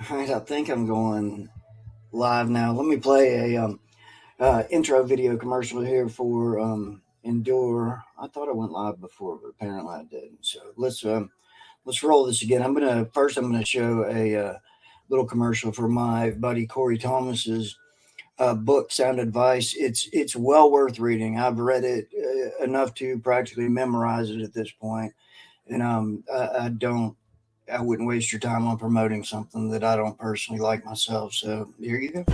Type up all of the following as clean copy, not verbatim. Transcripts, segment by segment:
All right, I think I'm going live now. Let me play a intro video commercial here for Endure. I thought I went live before, but apparently I didn't. So let's roll this again. I'm gonna show a little commercial for my buddy Corey Thomas's book, Sound Advice. It's well worth reading. I've read it enough to practically memorize it at this point, and I don't I wouldn't waste your time on promoting something that I don't personally like myself. So here you go.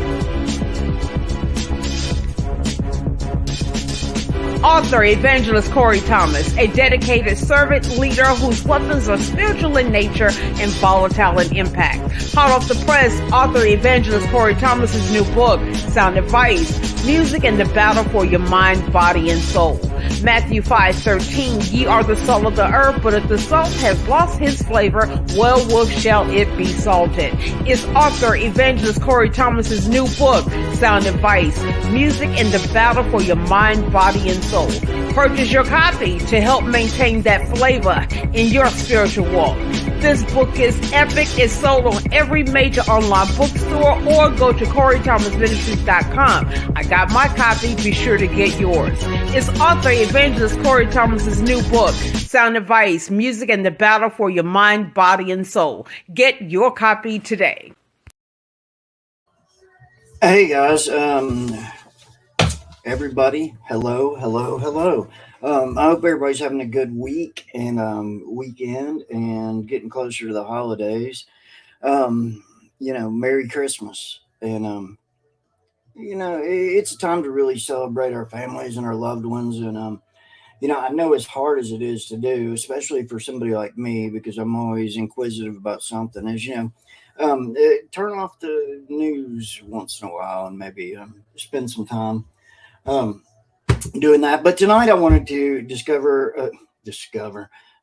Author Evangelist Corey Thomas, a dedicated servant leader whose weapons are spiritual in nature and volatile in impact. Hot off the press, author Evangelist Corey Thomas's new book, Sound Advice, Music and the Battle for Your Mind, Body, and Soul. Matthew 5:13, ye are the salt of the earth, but if the salt has lost his flavor, wherewith shall it be salted? It's author Evangelist Corey Thomas's new book, Sound Advice, Music and the Battle for Your Mind, Body, and Soul. Purchase your copy to help maintain that flavor in your spiritual walk. This book is epic. It's sold on every major online bookstore or go to CoreyThomasMinistries.com. I got my copy. Be sure to get yours. It's author Evangelist Corey Thomas's new book, Sound Advice, Music and the Battle for Your Mind, Body, and Soul. Get your copy today. Hey guys, everybody, hello. I hope everybody's having a good week and weekend and getting closer to the holidays. Merry Christmas. And it's a time to really celebrate our families and our loved ones. And I know as hard as it is to do, especially for somebody like me, because I'm always inquisitive about something. As you know, turn off the news once in a while and maybe spend some time um, doing that. But tonight I wanted to discover.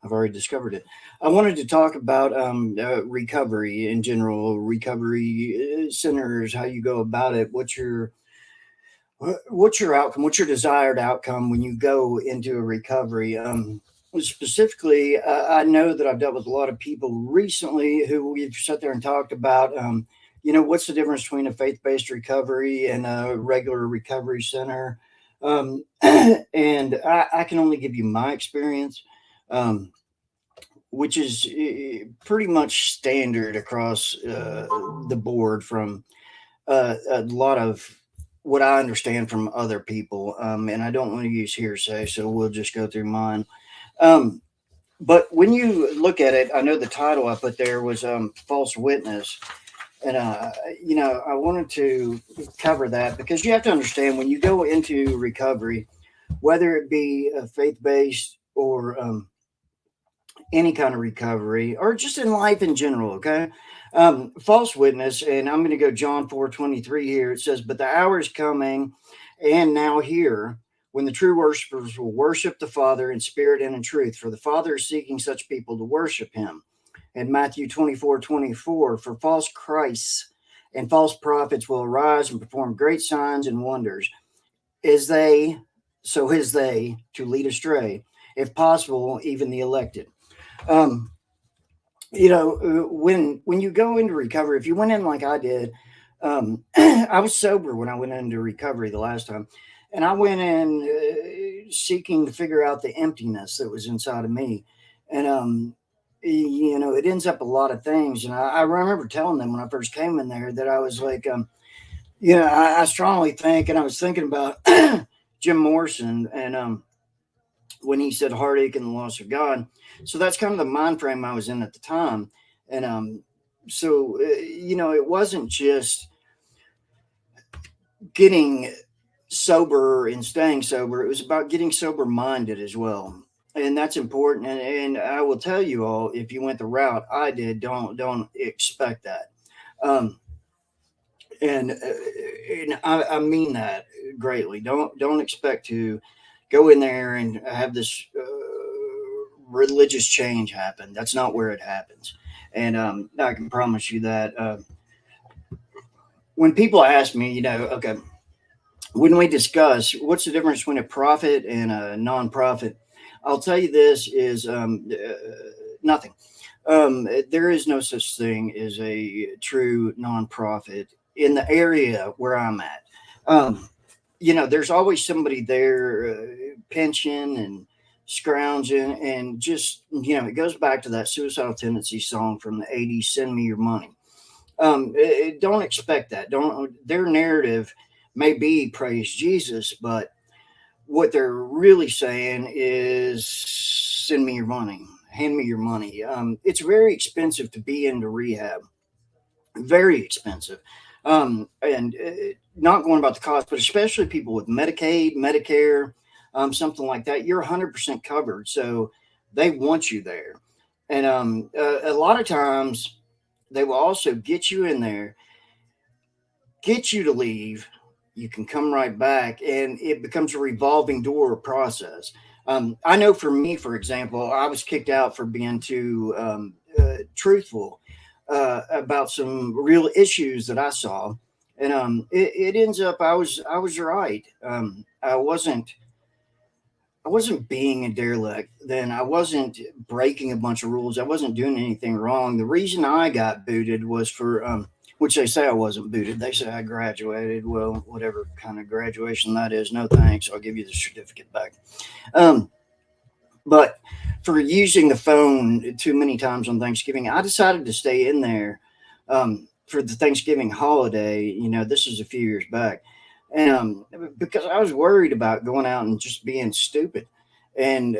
I've already discovered it. I wanted to talk about recovery in general, recovery centers, how you go about it, what's your outcome, what's your desired outcome when you go into a recovery. Specifically, I know that I've dealt with a lot of people recently who we've sat there and talked about. What's the difference between a faith-based recovery and a regular recovery center? And I can only give you my experience, um, which is pretty much standard across the board from a lot of what I understand from other people. And I don't want to use hearsay, so we'll just go through mine. Um, but when you look at it, I know the title I put there was false witness. And, I wanted to cover that because you have to understand when you go into recovery, whether it be faith based or any kind of recovery or just in life in general, okay? False witness, and I'm going to go John 4:23 here. It says, but the hour is coming and now here when the true worshipers will worship the Father in spirit and in truth, for the Father is seeking such people to worship him. And Matthew 24:24, for false Christs and false prophets will arise and perform great signs and wonders, as they, so as they, to lead astray, if possible, even the elected. Um, when you go into recovery, if you went in like I did, I was sober when I went into recovery the last time, and I went in seeking to figure out the emptiness that was inside of me, and it ends up a lot of things. And I remember telling them when I first came in there that I was like, I strongly think, and I was thinking about Jim Morrison and when he said heartache and the loss of God. So that's kind of the mind frame I was in at the time. And it wasn't just getting sober and staying sober, it was about getting sober minded as well. And that's important. And I will tell you all, if you went the route I did, don't expect that. Um, and I mean that greatly. Don't expect to go in there and have this religious change happen. That's not where it happens. And I can promise you that when people ask me, okay, when we discuss what's the difference between a profit and a nonprofit, I'll tell you this is nothing. There is no such thing as a true nonprofit in the area where I'm at. Um, there's always somebody there pinching and scrounging, and just, it goes back to that suicidal tendency song from the 80s, Send Me Your Money. Don't expect that. Don't, their narrative may be praise Jesus, but what they're really saying is send me your money, hand me your money. It's very expensive to be into rehab, very expensive. And not going about the cost, but especially people with Medicaid, Medicare, something like that, you're 100% covered. So they want you there. And a lot of times they will also get you in there, get you to leave. You can come right back, and it becomes a revolving door process. I know for me, for example, I was kicked out for being too truthful about some real issues that I saw, and it ends up I was right. I wasn't being a derelict. Then I wasn't breaking a bunch of rules. I wasn't doing anything wrong. The reason I got booted was for which they say I wasn't booted. They say I graduated. Well, whatever kind of graduation that is, no thanks. I'll give you the certificate back. Um, but for using the phone too many times on Thanksgiving, I decided to stay in there for the Thanksgiving holiday. This is a few years back, and because I was worried about going out and just being stupid, and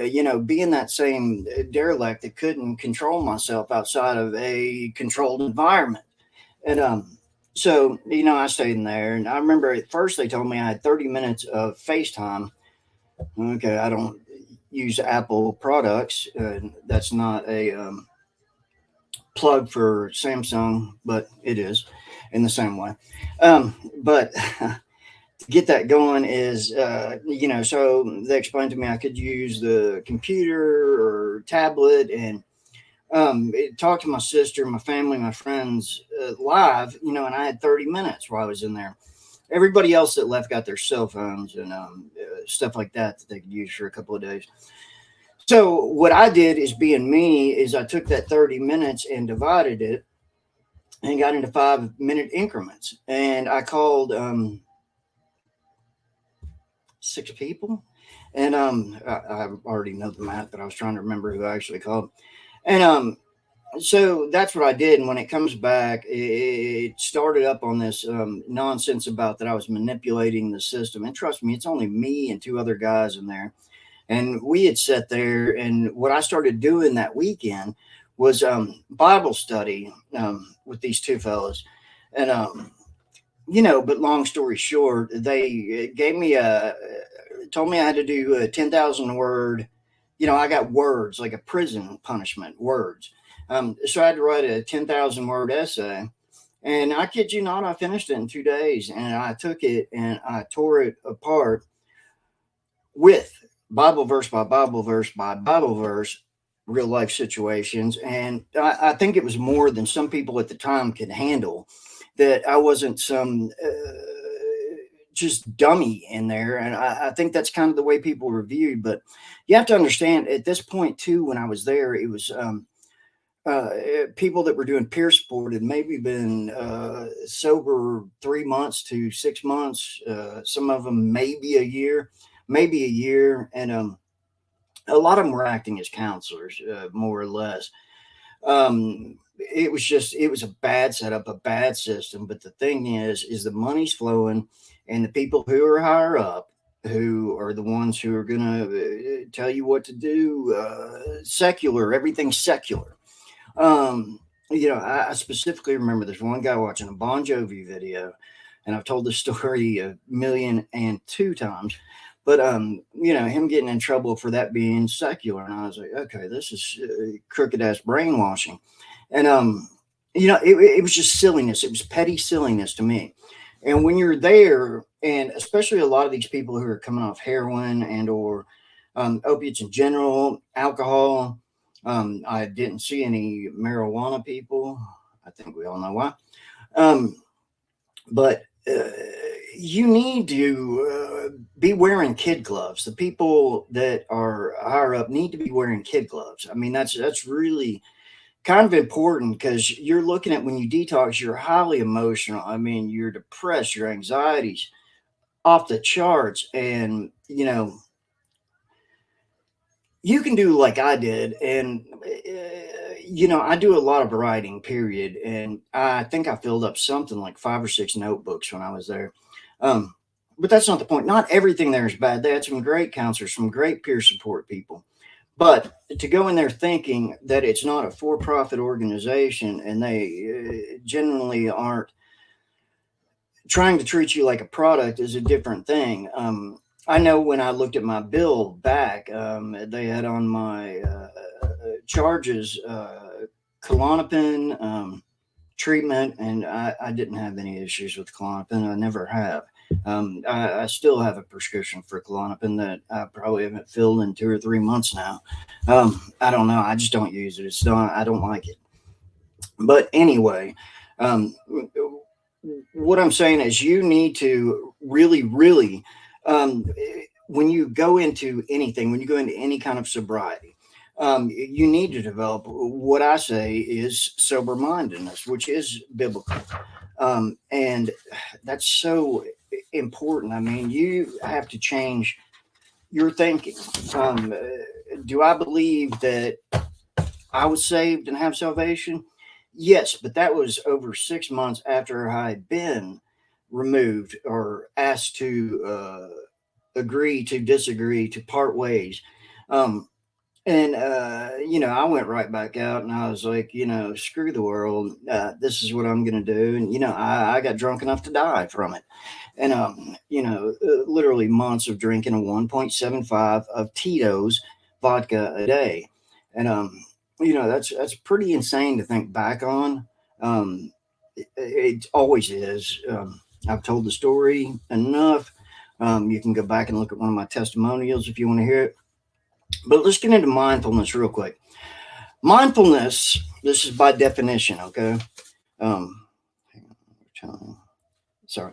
being that same derelict that couldn't control myself outside of a controlled environment. And so I stayed in there, and I remember at first they told me I had 30 minutes of FaceTime. Okay, I don't use Apple products. That's not a plug for Samsung, but it is in the same way. But to get that going is, so they explained to me I could use the computer or tablet, and talk to my sister, my family, my friends live, and I had 30 minutes while I was in there. Everybody else that left got their cell phones and stuff like that they could use for a couple of days. So what I did, is being me, is I took that 30 minutes and divided it and got into 5-minute increments. And I called 6 people. And I already know the math, but I was trying to remember who I actually called. And so that's what I did. And when it comes back, it started up on this nonsense about that I was manipulating the system. And trust me, it's only me and 2 other guys in there. And we had sat there, and what I started doing that weekend was Bible study with these 2 fellas. And, but long story short, they gave me told me I had to do a 10,000 word, I got words, like a prison punishment, words. So I had to write a 10,000 word essay. And I kid you not, I finished it in 2 days. And I took it and I tore it apart with Bible verse by Bible verse by Bible verse, real life situations. And I think it was more than some people at the time could handle, that I wasn't some just dummy in there. And I think that's kind of the way people were viewed. But you have to understand, at this point, too, when I was there, it was people that were doing peer support had maybe been sober 3 months to 6 months. Some of them maybe a year. And a lot of them were acting as counselors, more or less. It was a bad setup, a bad system. But the thing is the money's flowing, and the people who are higher up, who are the ones who are going to tell you what to do, secular, everything's secular. I specifically remember there's one guy watching a Bon Jovi video, and I've told this story 1,002 times. But him getting in trouble for that being secular, and I was like, okay, this is crooked ass brainwashing, and it was just silliness. It was petty silliness to me. And when you're there, and especially a lot of these people who are coming off heroin and or opiates in general, alcohol, I didn't see any marijuana people. I think we all know why. But you need to be wearing kid gloves. The people that are higher up need to be wearing kid gloves. I mean, that's really kind of important because you're looking at when you detox, you're highly emotional. I mean, you're depressed, your anxiety's off the charts, and you can do like I did, and I do a lot of writing, period, and I think I filled up something like 5 or 6 notebooks when I was there. Um, but that's not the point. Not everything there is bad. They had some great counselors, some great peer support people. But to go in there thinking that it's not a for-profit organization and they generally aren't trying to treat you like a product is a different thing. I know when I looked at my bill back, they had on my charges Klonopin treatment, and I didn't have any issues with Klonopin. I never have. I still have a prescription for Klonopin that I probably haven't filled in 2 or 3 months now. I don't know. I just don't use it. It's not. I don't like it. But anyway, um, what I'm saying is you need to really, really, um, when you go into anything, when you go into any kind of sobriety, you need to develop what I say is sober mindedness, which is biblical. And that's so important. I mean, you have to change your thinking. Do I believe that I was saved and have salvation? Yes, but that was over 6 months after I had been removed or asked to agree to disagree to part ways. Um, and I went right back out and I was like, screw the world. This is what I'm going to do. And I got drunk enough to die from it. And literally months of drinking a 1.75 of Tito's vodka a day. And that's pretty insane to think back on. It always is. I've told the story enough. You can go back and look at one of my testimonials if you want to hear it. But let's get into mindfulness real quick. Mindfulness, this is by definition, okay? Sorry.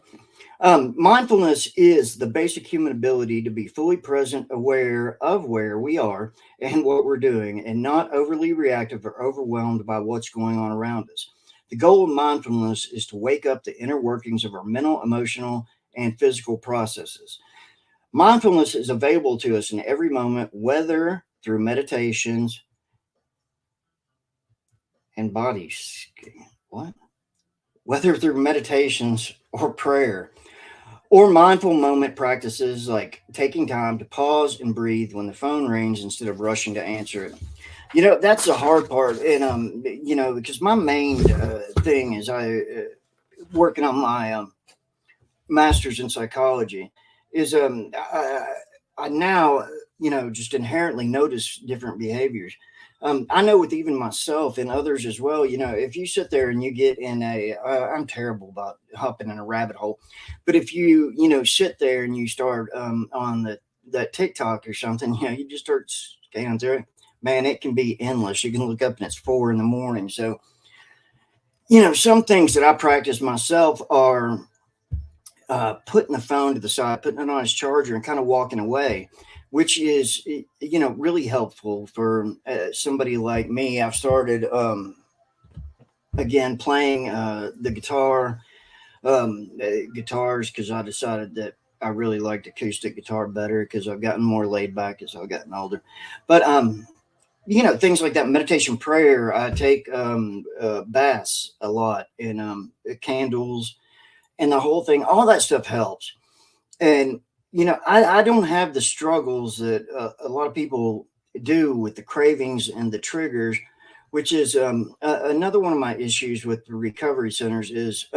Mindfulness is the basic human ability to be fully present, aware of where we are and what we're doing, and not overly reactive or overwhelmed by what's going on around us. The goal of mindfulness is to wake up the inner workings of our mental, emotional, and physical processes. Mindfulness is available to us in every moment, whether through meditations and bodies. What? Whether through meditations or prayer, or mindful moment practices like taking time to pause and breathe when the phone rings instead of rushing to answer it. That's the hard part. And, because my main thing is working on my master's in psychology is I now just inherently notice different behaviors. I know with even myself and others as well. If you sit there and you get in I'm terrible about hopping in a rabbit hole, but if you sit there and you start on that TikTok or something, you just start scanning through it. Man, it can be endless. You can look up and it's 4 a.m. So some things that I practice myself are putting the phone to the side, putting it on its charger, and kind of walking away, which is really helpful for somebody like me. I've started again playing the guitars because I decided that I really liked acoustic guitar better because I've gotten more laid back as I've gotten older. But things like that, meditation, prayer. I take baths a lot, and candles and the whole thing. All that stuff helps. And I don't have the struggles that a lot of people do with the cravings and the triggers, which is another one of my issues with the recovery centers is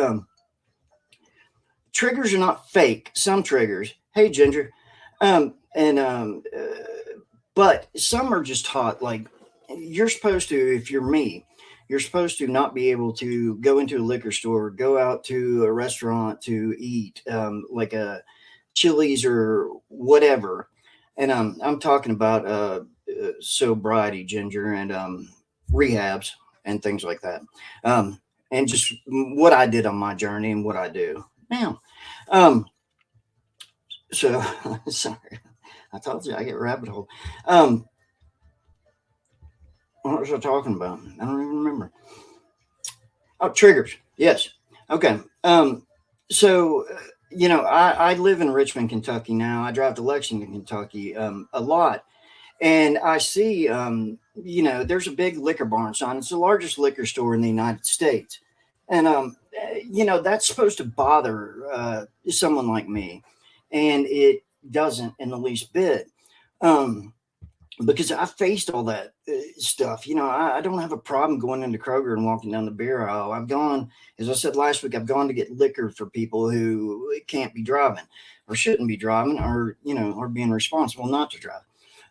triggers are not fake. Some triggers, hey Ginger, and but some are just taught. Like you're supposed to, if you're me, you're supposed to not be able to go into a liquor store, go out to a restaurant to eat, like a Chili's or whatever. And I'm talking about sobriety, Ginger, and rehabs and things like that. And just what I did on my journey and what I do now. So sorry, I told you I get rabbit hole. What was I talking about? I don't even remember. Oh, triggers. Yes. Okay. So, I live in Richmond, Kentucky now. I drive to Lexington, Kentucky a lot. And I see, there's a big liquor barn sign. It's the largest liquor store in the United States. And, that's supposed to bother someone like me. And it doesn't in the least bit. Um, because I faced all that stuff. I don't have a problem going into Kroger and walking down the beer aisle. I've gone, as I said last week, I've gone to get liquor for people who can't be driving or shouldn't be driving or, are being responsible not to drive.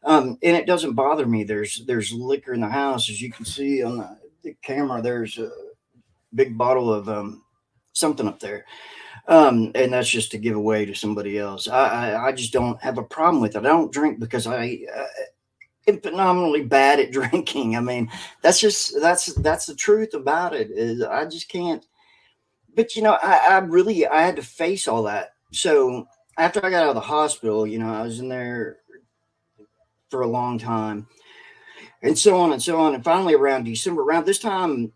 And it doesn't bother me. There's liquor in the house. As you can see on the camera, there's a big bottle of something up there. And that's just to give away to somebody else. I just don't have a problem with it. I don't drink because I am phenomenally bad at drinking. I mean, that's the truth about it is I just can't. But I had to face all that. So after I got out of the hospital, I was in there for a long time, and so on and so on. And finally, around December, around this time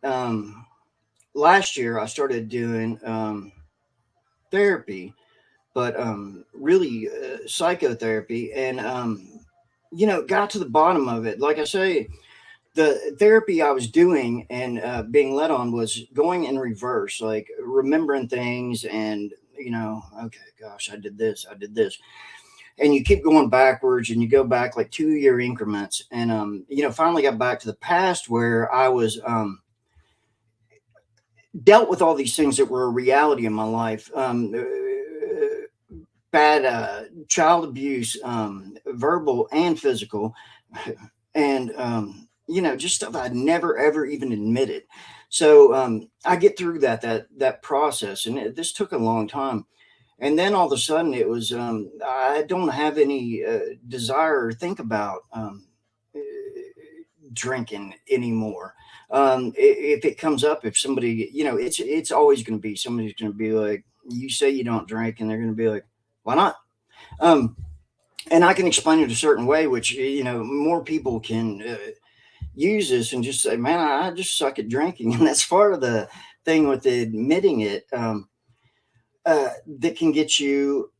last year, I started doing therapy, but really psychotherapy, and got to the bottom of it. Like I say, the therapy I was doing and being led on was going in reverse, like remembering things and, okay, gosh, I did this. And you keep going backwards and you go back like 2 year increments. And, finally got back to the past where I was dealt with all these things that were a reality in my life. Bad child abuse, verbal and physical, and just stuff I'd never ever even admitted. So I get through that process, and this took a long time. And then all of a sudden, it was I don't have any desire or think about drinking anymore. If it comes up, if somebody, it's always going to be somebody's going to be like, you say you don't drink, and they're going to be like, why not? Um, and I can explain it a certain way, which more people can use this and just say, "Man, I just suck at drinking," and that's part of the thing with admitting it that can get you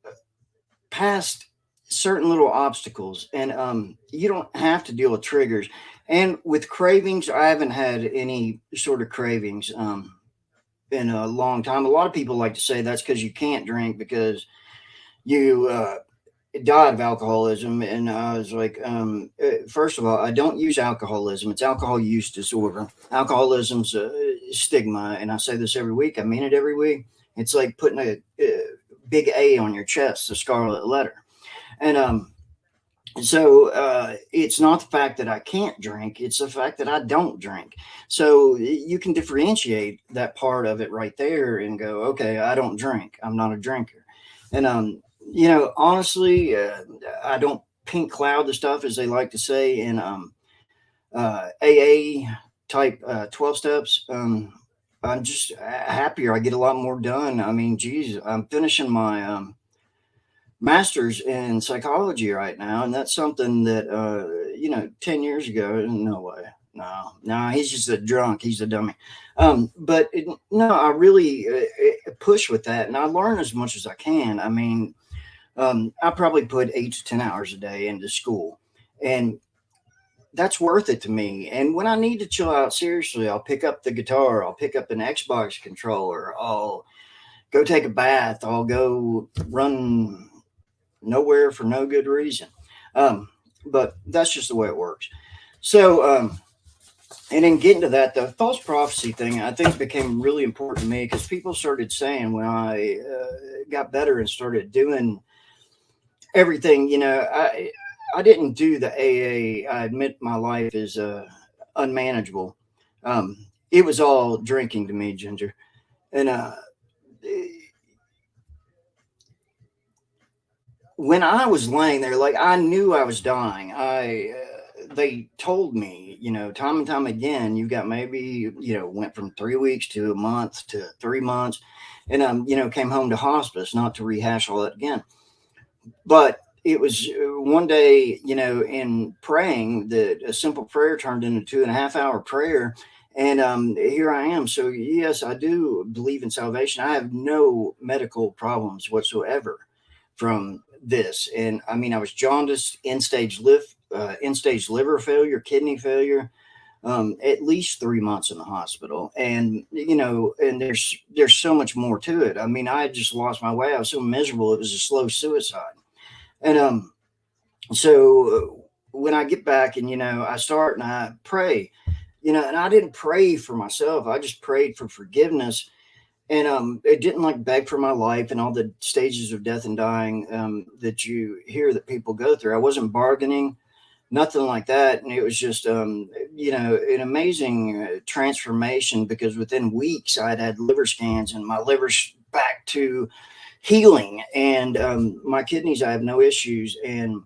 past certain little obstacles, and you don't have to deal with triggers. And with cravings, I haven't had any sort of cravings in a long time. A lot of people like to say that's because you can't drink because you died of alcoholism. And I was like, first of all, I don't use alcoholism. It's alcohol use disorder. Alcoholism's a stigma. And I say this every week. I mean it every week. It's like putting a big A on your chest, a scarlet letter. And so it's not the fact that I can't drink. It's the fact that I don't drink. So you can differentiate that part of it right there and go, okay, I don't drink. I'm not a drinker. And honestly, I don't pink cloud the stuff, as they like to say in AA type 12 steps. I'm just happier. I get a lot more done. I mean, geez, I'm finishing my master's in psychology right now, and that's something that 10 years ago, no way. No, he's just a drunk. He's a dummy. But no, I really push with that, and I learn as much as I can. I mean, I probably put 8 to 10 hours a day into school, and that's worth it to me. And when I need to chill out seriously, I'll pick up the guitar, I'll pick up an Xbox controller, I'll go take a bath, I'll go run nowhere for no good reason. But that's just the way it works. So, and then getting to that, the false prophecy thing, I think became really important to me because people started saying when I got better and started doing everything, I didn't do the AA. I admit my life is unmanageable. It was all drinking to me, Ginger. And when I was laying there, like I knew I was dying. They told me, time and time again, you got maybe, went from 3 weeks to a month to 3 months, and came home to hospice, not to rehash all that again. But it was one day, in praying, that a simple prayer turned into 2.5 hour prayer. And here I am. So, yes, I do believe in salvation. I have no medical problems whatsoever from this. And I mean, I was jaundiced, end stage liver failure, kidney failure, at least 3 months in the hospital. And, and there's so much more to it. I mean, I just lost my way. I was so miserable. It was a slow suicide. And so when I get back and, I start and I pray, and I didn't pray for myself. I just prayed for forgiveness. And it didn't like beg for my life and all the stages of death and dying that you hear that people go through. I wasn't bargaining, nothing like that. And it was just, an amazing transformation, because within weeks I had liver scans and my liver's back to healing, and my kidneys, I have no issues. And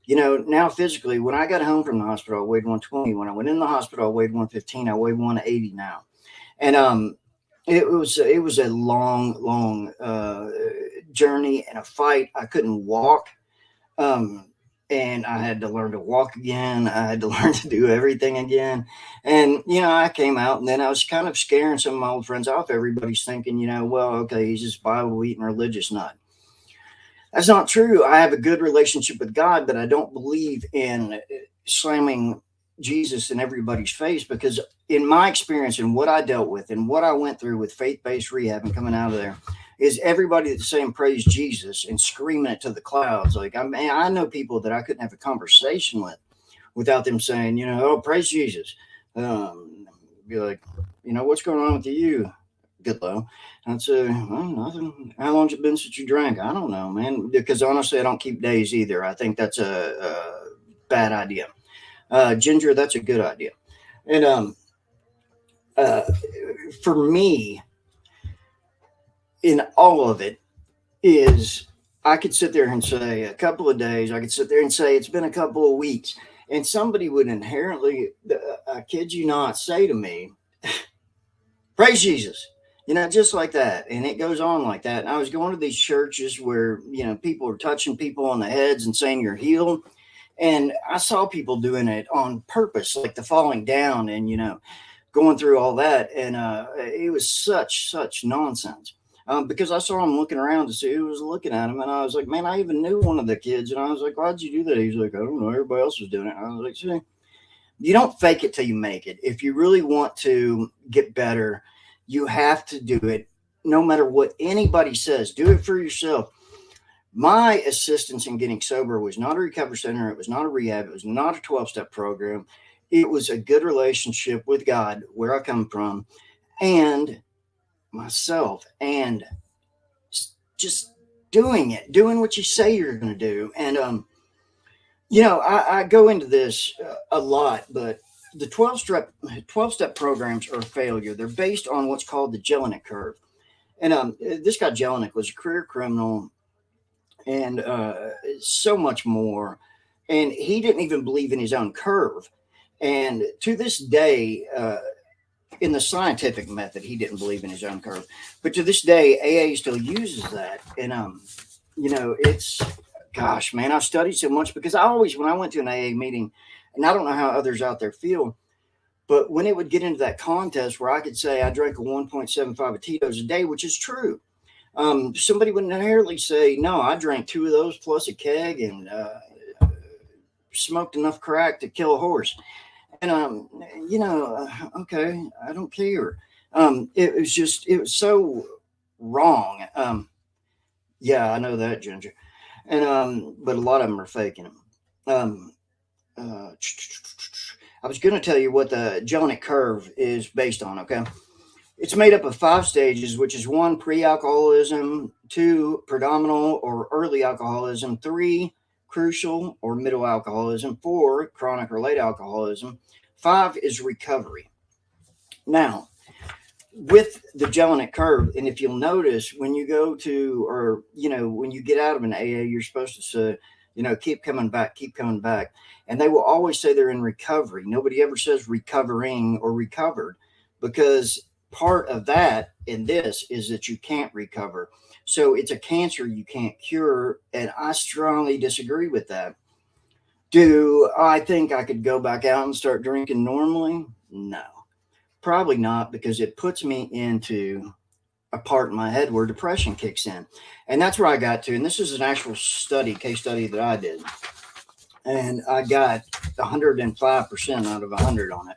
now physically, when I got home from the hospital, I weighed 120. When I went in the hospital, I weighed 115. I weigh 180 now. And it was a long journey and a fight. I couldn't walk, and I had to learn to walk again. I had to learn to do everything again. And I came out, and then I was kind of scaring some of my old friends off. Everybody's thinking, well, okay, he's just Bible eating religious nut. That's not true. I have a good relationship with God, but I don't believe in slamming Jesus in everybody's face, because in my experience and what I dealt with and what I went through with faith-based rehab and coming out of there, is everybody that's saying praise Jesus and screaming it to the clouds. Like, I know people that I couldn't have a conversation with without them saying, oh, praise Jesus. Be like, what's going on with you? Good low. I'd say, well, nothing. How long's it been since you drank? I don't know, man. Because honestly, I don't keep days either. I think that's a bad idea. Ginger, that's a good idea. And for me, in all of it, is I could sit there and say a couple of days. I could sit there and say it's been a couple of weeks, and somebody would inherently, I kid you not, say to me, praise Jesus. Just like that. And it goes on like that. And I was going to these churches where, people are touching people on the heads and saying you're healed. And I saw people doing it on purpose, like the falling down and, going through all that. And it was such nonsense, because I saw him looking around to see who was looking at him. And I was like, man, I even knew one of the kids. And I was like, why'd you do that? He's like, I don't know. Everybody else was doing it. And I was like, see, you don't fake it till you make it. If you really want to get better, you have to do it no matter what anybody says. Do it for yourself. My assistance in getting sober was not a recovery center. It was not a rehab. It was not a 12-step program. It was a good relationship with God, where I come from, and myself, and just doing what you say you're going to do. And, I go into this a lot, but the 12-step programs are a failure. They're based on what's called the Jelinek curve. And this guy Jelinek was a career criminal and so much more. And he didn't even believe in his own curve. And to this day, in the scientific method, he didn't believe in his own curve. But to this day, AA still uses that. And, it's, gosh, man, I've studied so much, because when I went to an AA meeting, and I don't know how others out there feel, but when it would get into that contest where I could say I drank a 1.75 of Tito's a day, which is true, somebody would inherently say, no, I drank 2 of those plus a keg and smoked enough crack to kill a horse. And, okay, I don't care. It was so wrong. Yeah, I know that, Ginger. And, but a lot of them are faking them. I was going to tell you what the Jelinek curve is based on. Okay. It's made up of 5 stages, which is 1, pre-alcoholism, 2, predominant or early alcoholism, 3, crucial or middle alcoholism, 4, chronic or late alcoholism, 5 is recovery. Now, with the Jelinek curve, and if you'll notice, when you go to, or, when you get out of an AA, you're supposed to say, keep coming back. And they will always say they're in recovery. Nobody ever says recovering or recovered, because part of that in this is that you can't recover. So it's a cancer you can't cure. And I strongly disagree with that. Do I think I could go back out and start drinking normally? No, probably not, because it puts me into a part in my head where depression kicks in. And that's where I got to. And this is an actual case study that I did. And I got 105% out of 100 on it.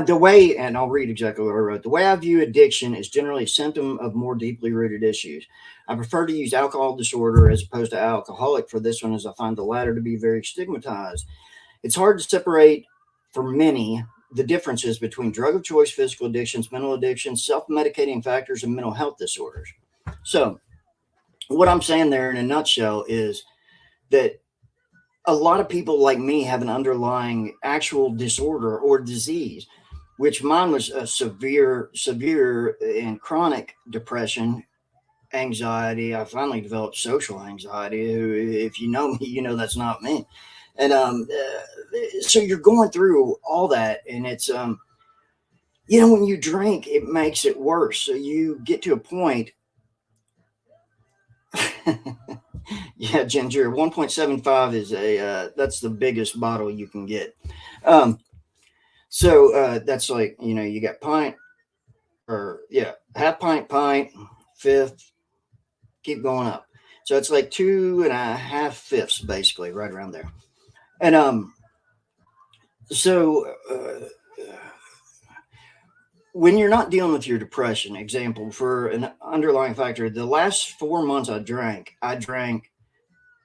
The way, and I'll read exactly what I wrote. The way I view addiction is generally a symptom of more deeply rooted issues. I prefer to use alcohol disorder as opposed to alcoholic for this one, as I find the latter to be very stigmatized. It's hard to separate for many the differences between drug of choice, physical addictions, mental addictions, self-medicating factors, and mental health disorders. So what I'm saying there in a nutshell is that a lot of people like me have an underlying actual disorder or disease, which mine was a severe and chronic depression, anxiety. I finally developed social anxiety. If you know me, you know that's not me. And so you're going through all that, and it's when you drink, it makes it worse. So you get to a point. Yeah, ginger 1.75 is that's the biggest bottle you can get. So that's like, you got pint, or half pint, fifth, keep going up. So it's like 2.5 fifths, basically, right around there. And so when you're not dealing with your depression, example, for an underlying factor, the last 4 months I drank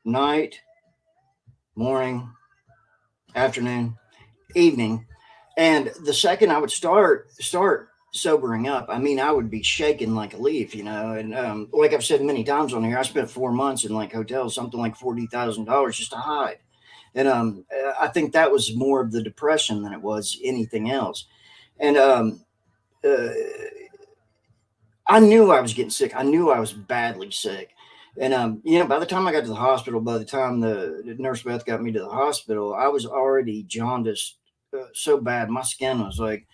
night, morning, afternoon, evening. And the second I would start sobering up, I mean, I would be shaking like a leaf, and like I've said many times on here, I spent 4 months in like hotels, something like $40,000 just to hide. And I think that was more of the depression than it was anything else. And I knew I was getting sick. I knew I was badly sick. And by the time I got to the hospital, by the time the nurse Beth got me to the hospital, I was already jaundiced so bad. My skin was like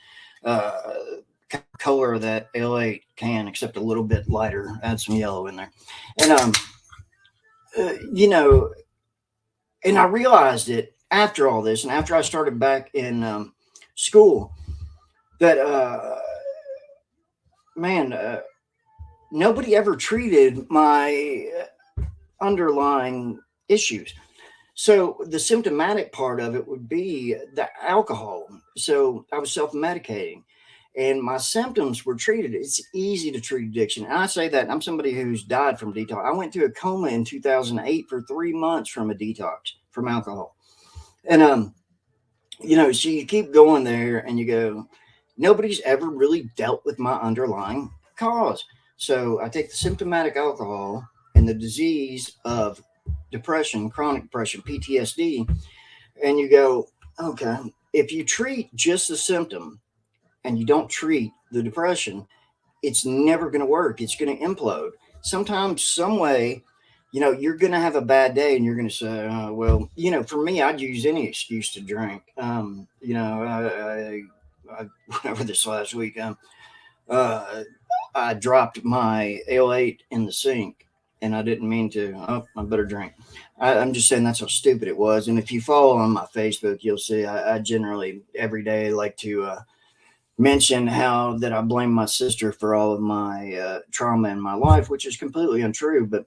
color of that L8 can, except a little bit lighter. Add some yellow in there. And and I realized it after all this, and after I started back in school, that nobody ever treated my underlying issues. So the symptomatic part of it would be the alcohol. So I was self-medicating, and my symptoms were treated. It's easy to treat addiction. And I say that, and I'm somebody who's died from detox. I went through a coma in 2008 for 3 months from a detox from alcohol. And so you keep going there and you go, nobody's ever really dealt with my underlying cause. So I take the symptomatic alcohol and the disease of depression, chronic depression, PTSD, and you go, okay, if you treat just the symptom and you don't treat the depression, it's never going to work. It's going to implode. Sometimes, some way, you're going to have a bad day and you're going to say, well, for me, I'd use any excuse to drink. I went over this last week. I dropped my L8 in the sink, and I didn't mean to. Oh, I better drink. I'm just saying that's how stupid it was. And if you follow on my Facebook, you'll see I generally every day like to mention how that I blame my sister for all of my trauma in my life, which is completely untrue. But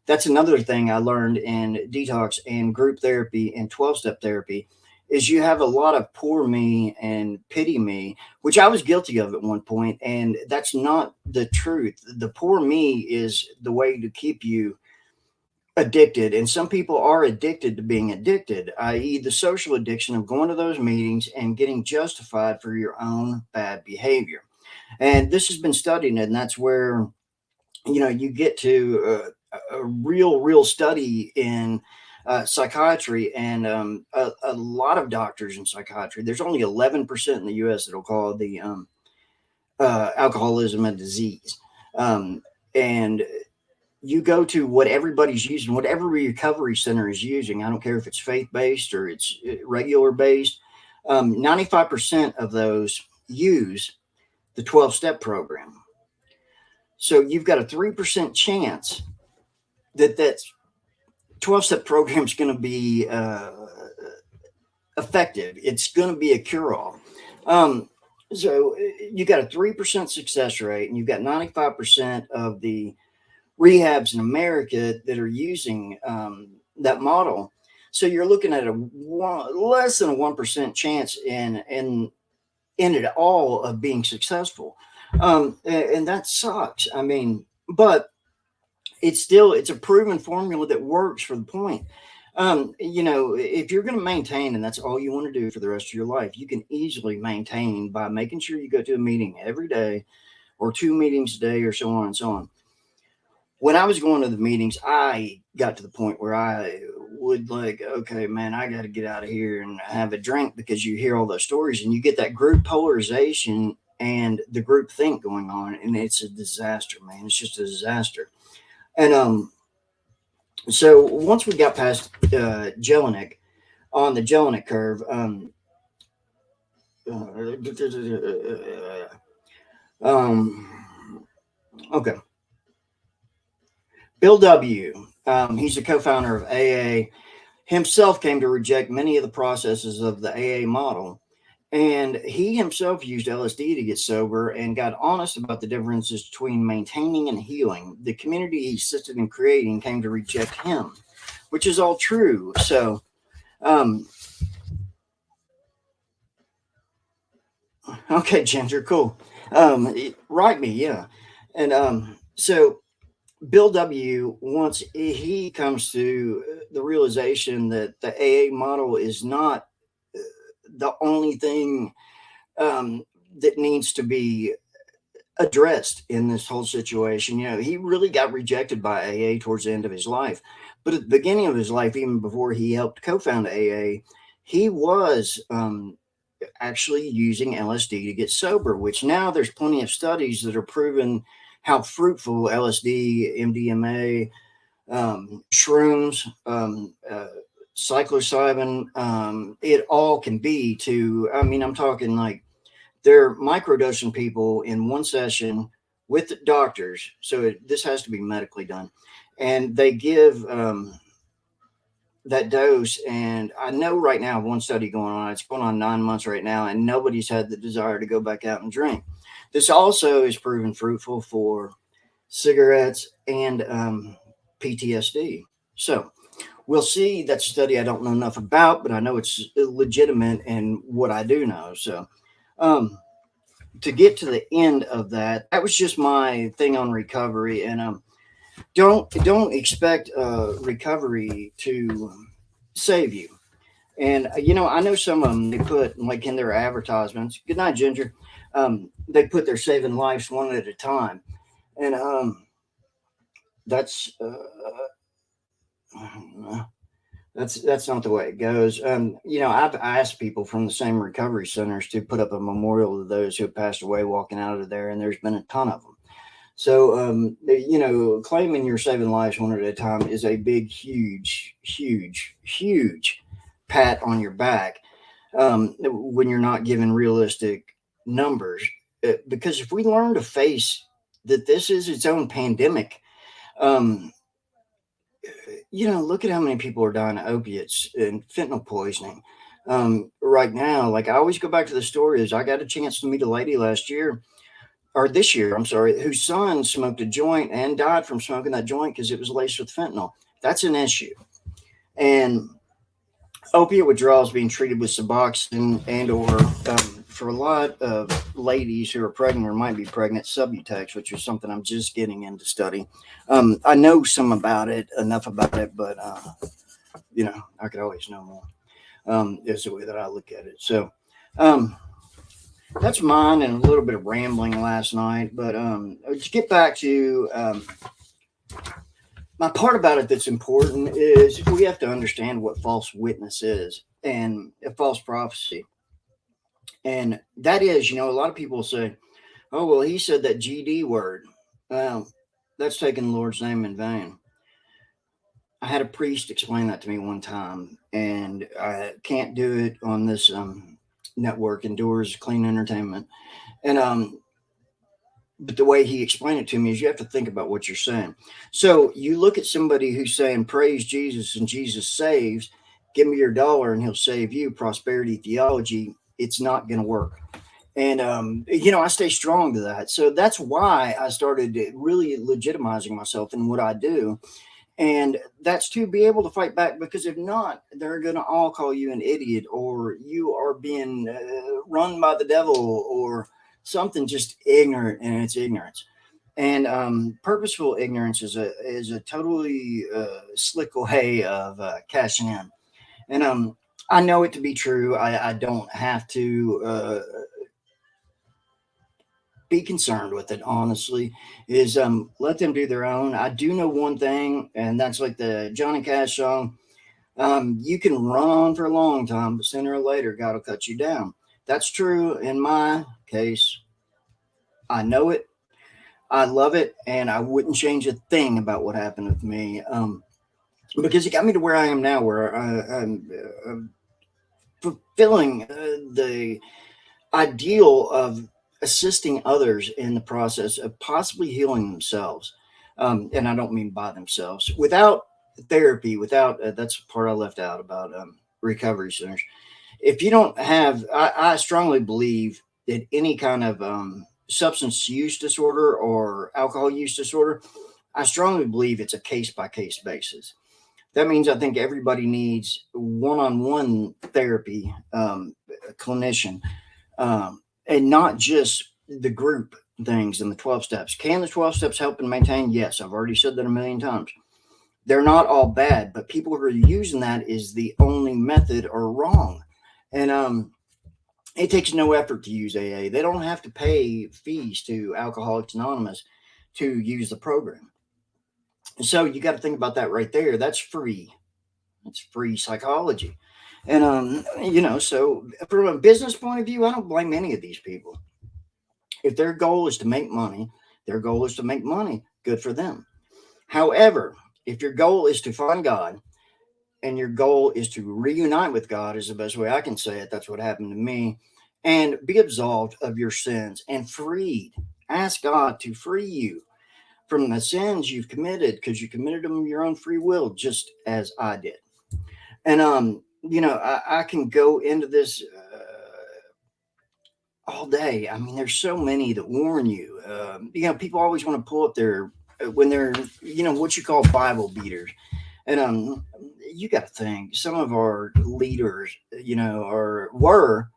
that's another thing I learned in detox and group therapy and 12-step therapy is you have a lot of poor me and pity me, which I was guilty of at one point, and that's not the truth. The poor me is the way to keep you addicted, and some people are addicted to being addicted, i.e. the social addiction of going to those meetings and getting justified for your own bad behavior. And this has been studied, and that's where you get to a real study in psychiatry, and a lot of doctors in psychiatry. There's only 11% in the U.S. that'll call the alcoholism a disease. And you go to what everybody's using, what every recovery center is using. I don't care if it's faith-based or it's regular-based. 95% of those use the 12-step program. So you've got a 3% chance that 12-step program is going to be effective. It's going to be a cure-all. So you got a 3% success rate, and you've got 95% of the rehabs in America that are using that model. So you're looking at less than a 1% chance in it all of being successful. And that sucks. I mean, but it's a proven formula that works for the point. If you're going to maintain, and that's all you want to do for the rest of your life, you can easily maintain by making sure you go to a meeting every day or 2 meetings a day or so on and so on. When I was going to the meetings, I got to the point where I would okay, man, I got to get out of here and have a drink, because you hear all those stories and you get that group polarization and the group think going on, and it's a disaster, man. It's just a disaster. And so once we got past Jelinek, on the Jelinek curve, okay. Bill W., he's the co-founder of AA, himself came to reject many of the processes of the AA model. And he himself used LSD to get sober and got honest about the differences between maintaining and healing. The community he assisted in creating came to reject him, which is all true. So, okay, Ginger, cool. Write me, yeah. And so Bill W., once he comes to the realization that the AA model is not the only thing that needs to be addressed in this whole situation. He really got rejected by AA towards the end of his life. But at the beginning of his life, even before he helped co-found AA, he was actually using LSD to get sober, which now there's plenty of studies that are proven how fruitful LSD, MDMA, shrooms, psilocybin, it all can be to, I'm talking like they're microdosing people in one session with doctors. So this has to be medically done. And they give that dose. And I know right now, one study going on, it's going on 9 months right now, and nobody's had the desire to go back out and drink. This also is proven fruitful for cigarettes and PTSD. So we'll see. That study I don't know enough about, but I know it's legitimate in what I do know. So to get to the end of that was just my thing on recovery. And don't expect recovery to save you. And I know some of them, they put like in their advertisements, good night, Ginger. They put they're saving lives one at a time. And that's not the way it goes. I've asked people from the same recovery centers to put up a memorial to those who have passed away walking out of there, and there's been a ton of them. So, claiming you're saving lives one at a time is a big, huge, huge, huge pat on your back when you're not given realistic numbers. Because if we learn to face that this is its own pandemic, look at how many people are dying of opiates and fentanyl poisoning right now. Like, I always go back to the stories. I got a chance to meet a lady this year, whose son smoked a joint and died from smoking that joint because it was laced with fentanyl. That's an issue. And opiate withdrawal is being treated with Suboxone or for a lot of ladies who are pregnant or might be pregnant, Subutex, which is something I'm just getting into study. I know enough about it, but I could always know more. Is the way that I look at it. So that's mine, and a little bit of rambling last night. But to get back to my part about it that's important is we have to understand what false witness is and a false prophecy. And that is, a lot of people say, oh, well, he said that GD word. Well, that's taking the Lord's name in vain. I had a priest explain that to me one time, and I can't do it on this network endures clean entertainment. And but the way he explained it to me is you have to think about what you're saying. So you look at somebody who's saying, praise Jesus and Jesus saves, give me your dollar and he'll save you, prosperity theology. It's not going to work. And, I stay strong to that. So that's why I started really legitimizing myself in what I do. And that's to be able to fight back, because if not, they're going to all call you an idiot, or you are being run by the devil, or something just ignorant, and it's ignorance. And purposeful ignorance is a totally slick way of cashing in. And I know it to be true. I don't have to be concerned with it, honestly. Is let them do their own. I do know one thing, and that's like the Johnny Cash song. You can run on for a long time, but sooner or later God will cut you down. That's true in my case. I know it, I love it, and I wouldn't change a thing about what happened with me, because it got me to where I am now, where I'm fulfilling the ideal of assisting others in the process of possibly healing themselves. And I don't mean by themselves, without therapy, without that's the part I left out about recovery centers. If you don't have, I strongly believe that any kind of substance use disorder or alcohol use disorder, I strongly believe it's a case by case basis. That means I think everybody needs one on one therapy, a clinician, and not just the group things and the 12 steps. Can the 12 steps help and maintain? Yes, I've already said that a million times. They're not all bad, but people who are using that is the only method are wrong. And it takes no effort to use AA. They don't have to pay fees to Alcoholics Anonymous to use the program. So you got to think about that right there. That's free. It's free psychology. And so from a business point of view, I don't blame any of these people. If their goal is to make money, good for them. However, if your goal is to find God, and your goal is to reunite with God, is the best way I can say it. That's what happened to me. And be absolved of your sins and freed. Ask God to free you from the sins you've committed, because you committed them of your own free will, just as I did. And I can go into this all day. I mean, there's so many that warn you. People always want to pull up their when they're what you call Bible beaters. And you got to think some of our leaders, were,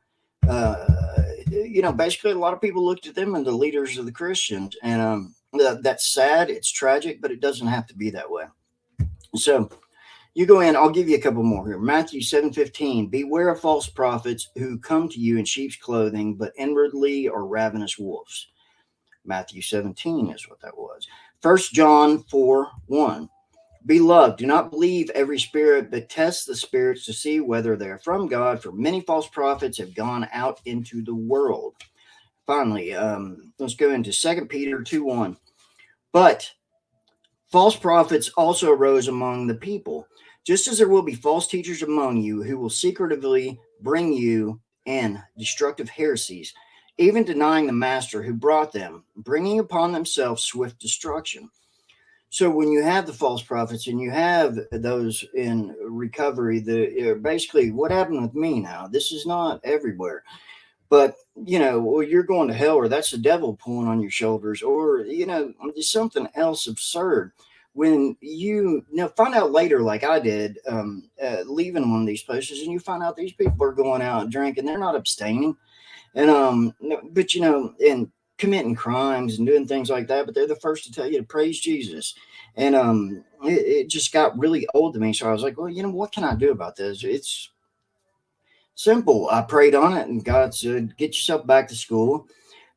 basically a lot of people looked at them and the leaders of the Christians. And that's sad. It's tragic, but it doesn't have to be that way. So you go in, I'll give you a couple more here. Matthew 7:15, beware of false prophets who come to you in sheep's clothing, but inwardly are ravenous wolves. Matthew 17 is what that was. 1 John 4:1. Beloved, do not believe every spirit, but test the spirits to see whether they are from God, for many false prophets have gone out into the world. Finally, let's go into 2 Peter 2:1. But false prophets also arose among the people, just as there will be false teachers among you who will secretively bring you in destructive heresies, even denying the master who brought them, bringing upon themselves swift destruction. So when you have the false prophets and you have those in recovery, basically what happened with me now, this is not everywhere, but you're going to hell, or that's the devil pulling on your shoulders, or, something else absurd. When you find out later, like I did, leaving one of these places, and you find out these people are going out and drinking, they're not abstaining. And, but, and committing crimes and doing things like that, but they're the first to tell you to praise Jesus. And it just got really old to me. So I was like, well, what can I do about this? It's simple. I prayed on it, and God said, get yourself back to school.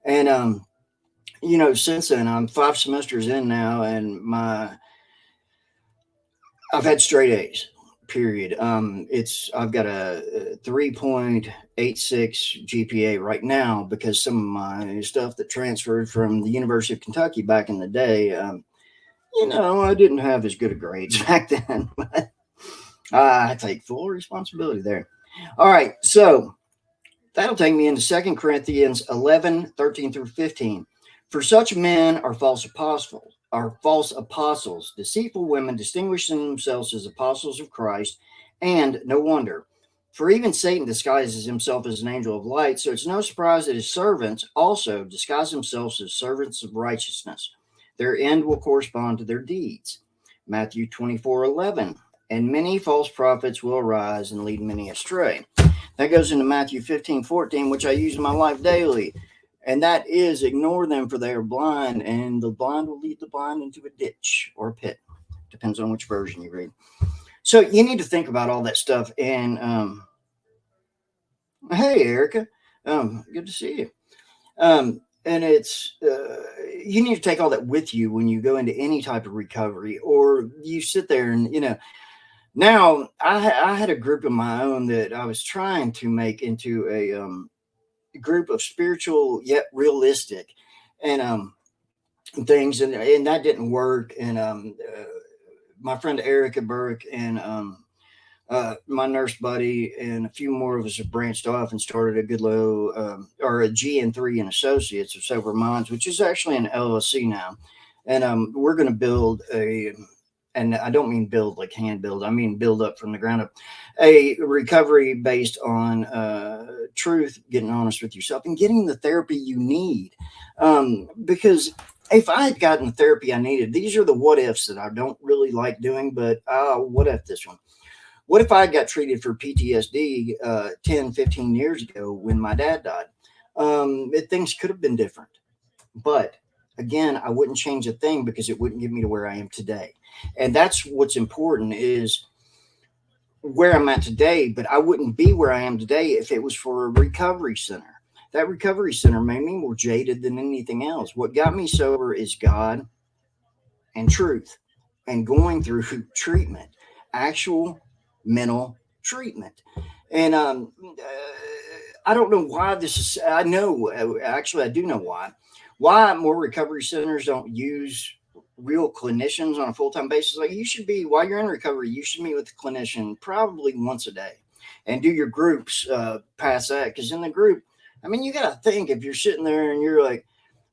And, since then, I'm 5 semesters in now, and I've had straight A's. Period. I've got a 3.86 GPA right now, because some of my stuff that transferred from the University of Kentucky back in the day, I didn't have as good of grades back then, but I take full responsibility there. All right. So That'll take me into 2 Corinthians 11, 13 through 15. For such men are false apostles, deceitful women distinguishing themselves as apostles of Christ, and no wonder. For even Satan disguises himself as an angel of light, so it's no surprise that his servants also disguise themselves as servants of righteousness. Their end will correspond to their deeds. Matthew 24:11. And many false prophets will arise and lead many astray. That goes into Matthew 15:14, which I use in my life daily. And that is, ignore them, for they are blind, and the blind will lead the blind into a ditch or a pit. Depends on which version you read. So you need to think about all that stuff. And hey, Erica, good to see you. And it's you need to take all that with you when you go into any type of recovery, or you sit there and Now I had a group of my own that I was trying to make into a group of spiritual yet realistic, and things, and that didn't work. And my friend Erica Burke and my nurse buddy and a few more of us have branched off and started a or a GN3 and Associates of Sober Minds, which is actually an LLC now. And we're going to build and I don't mean build like hand build, I mean build up from the ground up, a recovery based on truth, getting honest with yourself, and getting the therapy you need. Because if I had gotten the therapy I needed, these are the what ifs that I don't really like doing, but what if this one? What if I got treated for PTSD 10, 15 years ago when my dad died? Things could have been different. But again, I wouldn't change a thing because it wouldn't get me to where I am today. And that's what's important, is where I'm at today. But I wouldn't be where I am today if it was for a recovery center. That recovery center made me more jaded than anything else. What got me sober is God and truth and going through treatment, actual mental treatment. And I don't know why this is. I know, actually, I do know why more recovery centers don't use real clinicians on a full-time basis. Like, you should be, while you're in recovery, you should meet with a clinician probably once a day and do your groups past that. Because in the group, I mean, you got to think, if you're sitting there and you're like,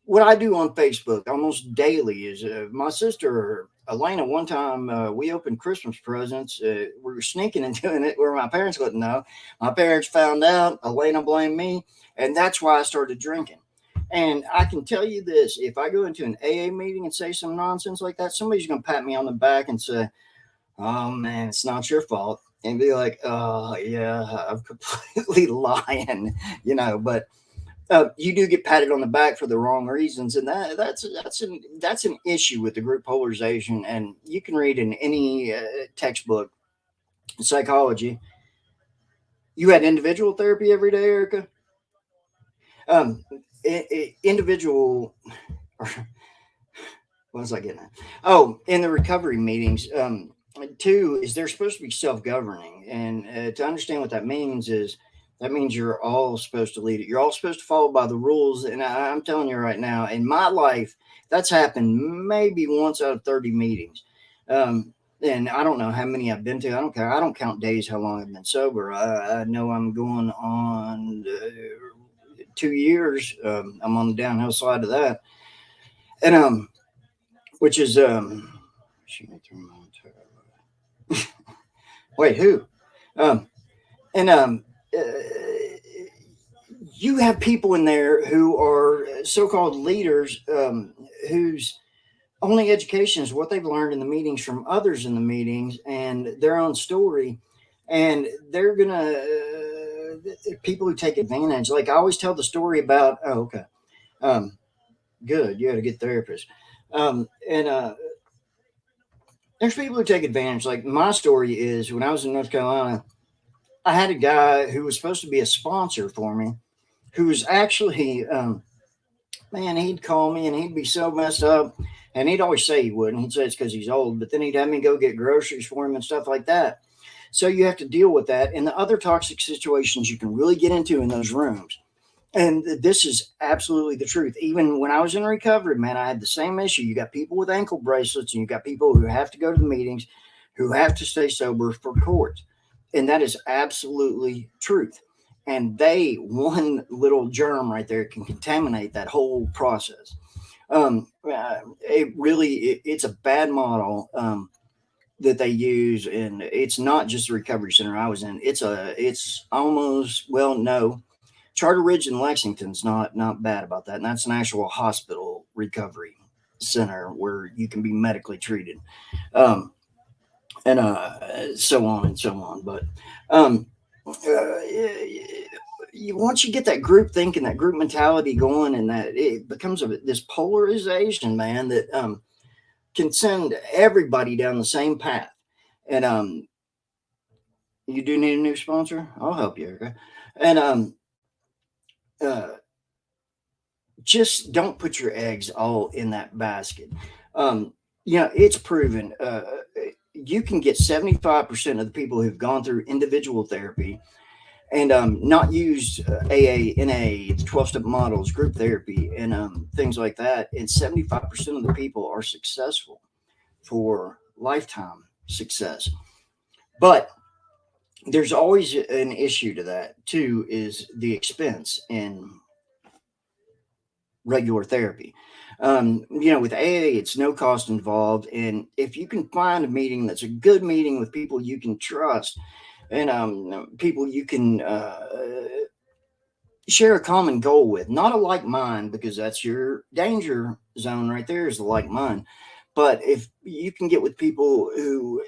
what I do on Facebook almost daily is my sister Elena, one time we opened Christmas presents. We were sneaking and doing it where my parents wouldn't know. My parents found out. Elena blamed me. And that's why I started drinking. And I can tell you this, if I go into an AA meeting and say some nonsense like that, somebody's going to pat me on the back and say, oh, man, it's not your fault. And be like, oh, yeah, I'm completely lying, but you do get patted on the back for the wrong reasons. And that's an issue with the group polarization. And you can read in any textbook, psychology. You had individual therapy every day, Erica? Individual, what was I getting at? Oh, in the recovery meetings, two is they're supposed to be self-governing. And to understand what that means is, that means you're all supposed to lead it. You're all supposed to follow by the rules. And I'm telling you right now, in my life, that's happened maybe once out of 30 meetings. And I don't know how many I've been to. I don't care. I don't count days how long I've been sober. I know I'm going on 2 years. I'm on the downhill side of that. And which is wait, who? You have people in there who are so-called leaders, whose only education is what they've learned in the meetings from others in the meetings and their own story. And they're going to, people who take advantage. Like, I always tell the story about, good, you had a good therapist. There's people who take advantage. Like, my story is, when I was in North Carolina, I had a guy who was supposed to be a sponsor for me, who was actually, man, he'd call me and he'd be so messed up. And he'd always say he wouldn't. He'd say it's because he's old, but then he'd have me go get groceries for him and stuff like that. So you have to deal with that. And the other toxic situations you can really get into in those rooms. And this is absolutely the truth. Even when I was in recovery, man, I had the same issue. You got people with ankle bracelets, and you got people who have to go to the meetings, who have to stay sober for court. And that is absolutely truth. And one little germ right there can contaminate that whole process. It's a bad model that they use, and it's not just the recovery center I was in. It's almost, well, no, Charter Ridge in Lexington's not bad about that, and that's an actual hospital recovery center where you can be medically treated, um, and so on and so on. But once you get that group thinking, that group mentality going, and that it becomes this polarization, man, that can send everybody down the same path. And you do need a new sponsor? I'll help you. Okay. And uh, just don't put your eggs all in that basket. It's proven. You can get 75% of the people who've gone through individual therapy and not used AA, NA, 12-step models, group therapy, and things like that. And 75% of the people are successful for lifetime success. But there's always an issue to that, too, is the expense in regular therapy. With AA, it's no cost involved. And if you can find a meeting that's a good meeting with people you can trust, and people you can share a common goal with, not a like mind, because that's your danger zone right there, is the like mind. But if you can get with people who,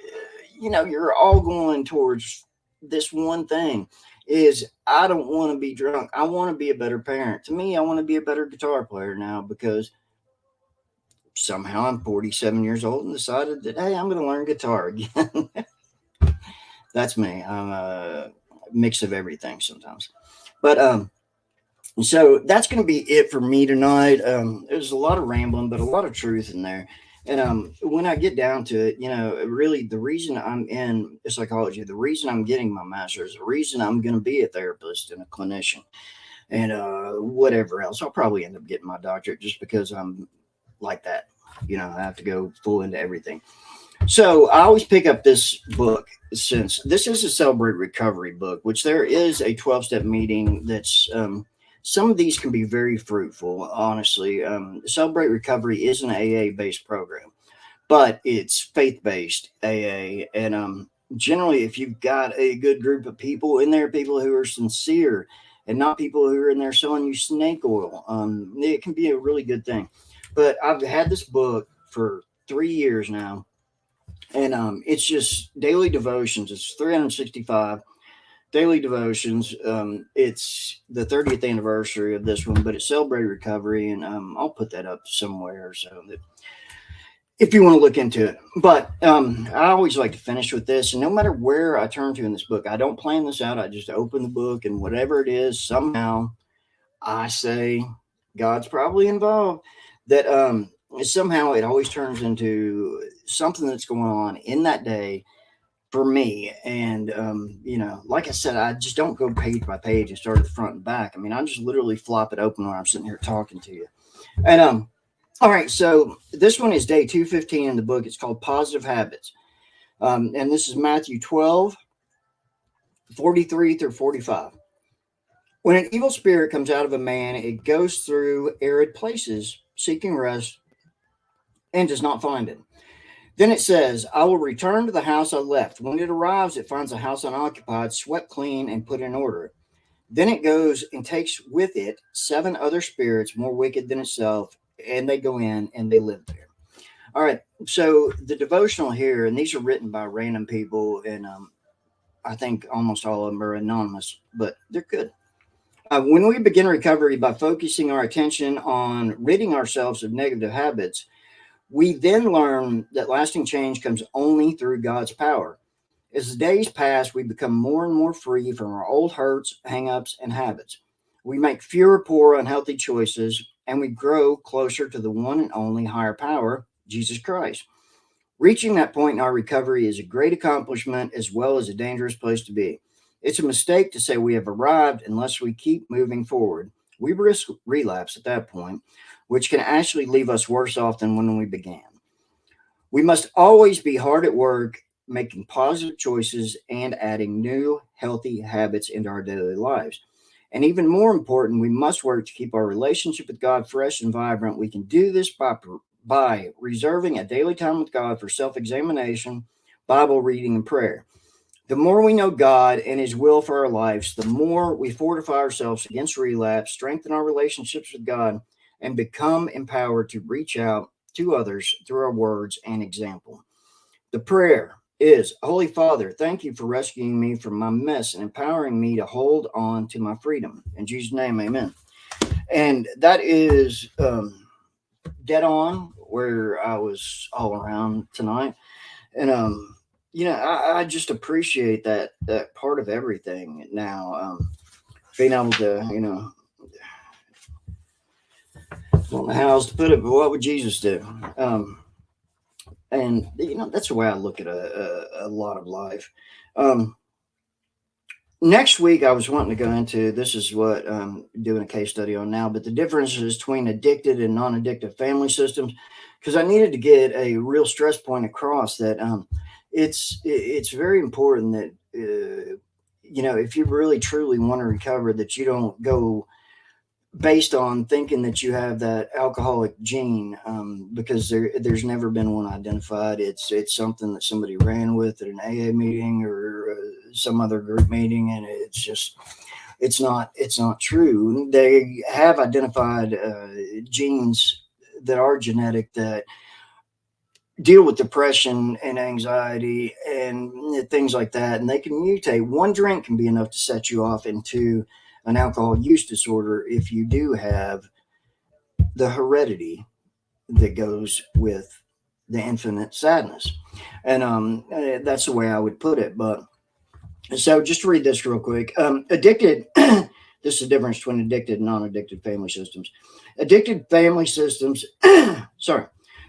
you're all going towards this one thing, is I don't want to be drunk. I want to be a better parent. To me, I want to be a better guitar player now, because somehow I'm 47 years old and decided that, hey, I'm going to learn guitar again. That's me. I'm a mix of everything sometimes. But so that's going to be it for me tonight. There's a lot of rambling, but a lot of truth in there. And when I get down to it, really the reason I'm in psychology, the reason I'm getting my master's, the reason I'm going to be a therapist and a clinician, and whatever else, I'll probably end up getting my doctorate just because I'm like that. I have to go full into everything. So I always pick up this book, since this is a Celebrate Recovery book, which there is a 12-step meeting that's some of these can be very fruitful, honestly. Celebrate Recovery is an AA-based program, but it's faith-based AA. And generally, if you've got a good group of people in there, people who are sincere and not people who are in there selling you snake oil, it can be a really good thing. But I've had this book for 3 years now, and it's just daily devotions. It's 365 daily devotions. It's the 30th anniversary of this one, but it's Celebrate Recovery, and I'll put that up somewhere so that if you want to look into it. But I always like to finish with this, and no matter where I turn to in this book, I don't plan this out. I just open the book, and whatever it is, somehow I say God's probably involved. That somehow it always turns into something that's going on in that day for me. And like I said, I just don't go page by page and start at the front and back. I mean, I just literally flop it open when I'm sitting here talking to you. And all right, so this one is day 215 in the book. It's called Positive Habits, and this is Matthew 12, 43 through 45. When an evil spirit comes out of a man, it goes through arid places seeking rest and does not find it. Then it says, I will return to the house I left. When it arrives, it finds the house unoccupied, swept clean, and put in order. Then it goes and takes with it 7 other spirits more wicked than itself, and they go in and they live there. All right, so the devotional here, and these are written by random people, and I think almost all of them are anonymous, but they're good. When we begin recovery by focusing our attention on ridding ourselves of negative habits, we then learn that lasting change comes only through God's power. As the days pass, we become more and more free from our old hurts, hang-ups, and habits. We make fewer poor, unhealthy choices, and we grow closer to the one and only higher power, Jesus Christ. Reaching that point in our recovery is a great accomplishment as well as a dangerous place to be. It's a mistake to say we have arrived unless we keep moving forward. We risk relapse at that point, which can actually leave us worse off than when we began. We must always be hard at work making positive choices, and adding new healthy habits into our daily lives. And even more important, we must work to keep our relationship with God fresh and vibrant. We can do this by reserving a daily time with God for self examination, Bible reading, and prayer. The more we know God and His will for our lives, the more we fortify ourselves against relapse, strengthen our relationships with God, and become empowered to reach out to others through our words and example. The prayer is, Holy Father, thank you for rescuing me from my mess and empowering me to hold on to my freedom. In Jesus' name, amen. And that is dead on where I was all around tonight. And I just appreciate that part of everything now. Being able to, don't know how else to put it, but what would Jesus do? And that's the way I look at a lot of life. Next week, I was wanting to go into this is what I'm doing a case study on now, but the differences between addicted and non-addictive family systems, because I needed to get a real stress point across that it's very important that if you really truly want to recover, that you don't go based on thinking that you have that alcoholic gene, because there's never been one identified. It's something that somebody ran with at an AA meeting or some other group meeting, and it's not true. They have identified genes that are genetic that deal with depression and anxiety and things like that, and they can mutate. One drink can be enough to set you off into an alcohol use disorder if you do have the heredity that goes with the infinite sadness. And that's the way I would put it. But so just to read this real quick. Addicted, this is the difference between addicted and non-addicted family systems. Addicted family systems,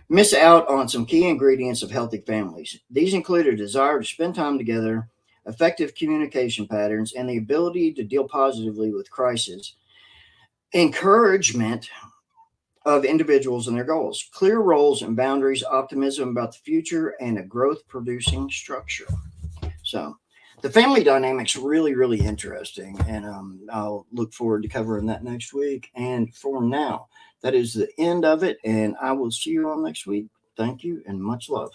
miss out on some key ingredients of healthy families. These include a desire to spend time together, effective communication patterns, and the ability to deal positively with crisis, encouragement of individuals and their goals, clear roles and boundaries, optimism about the future, and a growth-producing structure. So the family dynamic's really, really interesting, and I'll look forward to covering that next week. And for now, that is the end of it, and I will see you all next week. Thank you, and much love.